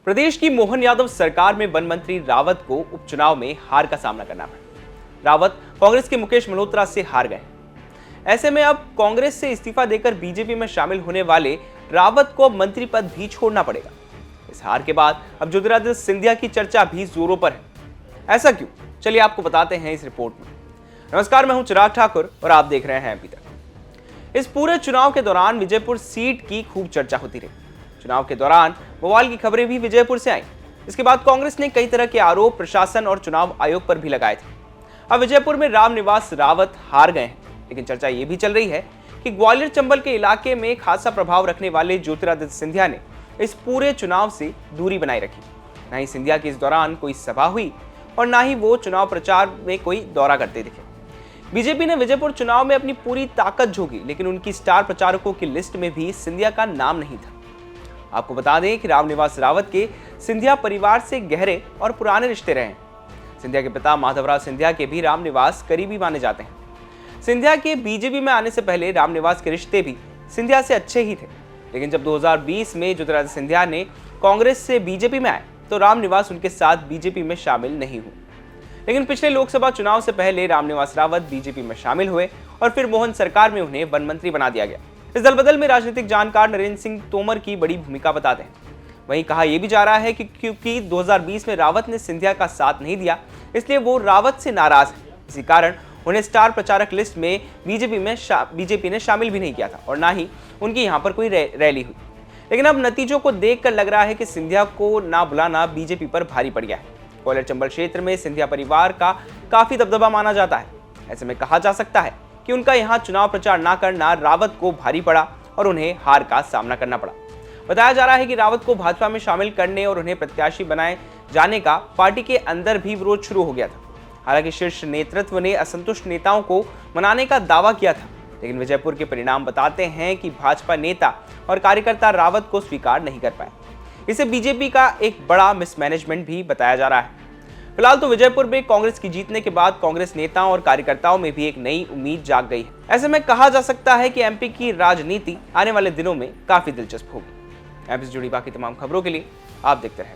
प्रदेश की मोहन यादव सरकार में वन मंत्री रावत को उपचुनाव में हार का सामना करना पड़ा। रावत कांग्रेस के मुकेश मल्होत्रा से हार गए। ऐसे में अब कांग्रेस से इस्तीफा देकर बीजेपी में शामिल होने वाले रावत को अब मंत्री पद भी छोड़ना पड़ेगा। इस हार के बाद अब ज्योतिरादित्य सिंधिया की चर्चा भी जोरों पर है। ऐसा क्यों, चलिए आपको बताते हैं इस रिपोर्ट में। नमस्कार, मैं हूं चिराग ठाकुर और आप देख रहे हैं अभी तक। इस पूरे चुनाव के दौरान विजयपुर सीट की खूब चर्चा होती रही। चुनाव के दौरान बवाल की खबरें भी विजयपुर से आईं। इसके बाद कांग्रेस ने कई तरह के आरोप प्रशासन और चुनाव आयोग पर भी लगाए थे। अब विजयपुर में रामनिवास रावत हार गए हैं, लेकिन चर्चा ये भी चल रही है कि ग्वालियर चंबल के इलाके में खासा प्रभाव रखने वाले ज्योतिरादित्य सिंधिया ने इस पूरे चुनाव से दूरी बनाए रखी। न ही सिंधिया की इस दौरान कोई सभा हुई और न ही वो चुनाव प्रचार में कोई दौरा करते दिखे। बीजेपी ने विजयपुर चुनाव में अपनी पूरी ताकत झोंकी, लेकिन उनकी स्टार प्रचारकों की लिस्ट में भी सिंधिया का नाम नहीं था। आपको बता दें कि रामनिवास रावत के सिंधिया परिवार से गहरे और पुराने रिश्ते रहे हैं। सिंधिया के पिता माधवराव सिंधिया के भी रामनिवास करीबी माने जाते हैं। सिंधिया के बीजेपी में आने से पहले रामनिवास के रिश्ते भी सिंधिया से अच्छे ही थे, लेकिन जब 2020 में ज्योतिरादित्य सिंधिया ने कांग्रेस से बीजेपी में आए तो रामनिवास उनके साथ बीजेपी में शामिल नहीं हुए। लेकिन पिछले लोकसभा चुनाव से पहले रामनिवास रावत बीजेपी में शामिल हुए और फिर मोहन सरकार में उन्हें वन मंत्री बना दिया गया। इस दलबदल में राजनीतिक जानकार नरेंद्र सिंह तोमर की बड़ी भूमिका बताते हैं। वहीं कहा यह भी जा रहा है कि क्योंकि 2020 में रावत ने सिंधिया का साथ नहीं दिया, इसलिए वो रावत से नाराज है। इसी कारण उन्हें स्टार प्रचारक लिस्ट में बीजेपी ने शामिल भी नहीं किया था और ना ही उनकी यहाँ पर कोई रैली हुई। लेकिन अब नतीजों को देखकर लग रहा है कि सिंधिया को ना बुलाना बीजेपी पर भारी पड़ गया है। ग्वालियर चंबल क्षेत्र में सिंधिया परिवार का काफी दबदबा माना जाता है। ऐसे में कहा जा सकता है कि उनका यहाँ चुनाव प्रचार ना करना रावत को भारी पड़ा और उन्हें हार का सामना करना पड़ा। बताया जा रहा है कि रावत को भाजपा में शामिल करने और उन्हें प्रत्याशी बनाए जाने का पार्टी के अंदर भी विरोध शुरू हो गया था। हालांकि शीर्ष नेतृत्व ने असंतुष्ट नेताओं को मनाने का दावा किया था, लेकिन विजयपुर के परिणाम बताते हैं कि भाजपा नेता और कार्यकर्ता रावत को स्वीकार नहीं कर पाए। इसे बीजेपी का एक बड़ा मिसमैनेजमेंट भी बताया जा रहा है। फिलहाल तो विजयपुर में कांग्रेस की जीतने के बाद कांग्रेस नेताओं और कार्यकर्ताओं में भी एक नई उम्मीद जाग गई है। ऐसे में कहा जा सकता है कि एमपी की राजनीति आने वाले दिनों में काफी दिलचस्प होगी। एमपी से जुड़ी बाकी तमाम खबरों के लिए आप देखते रहें।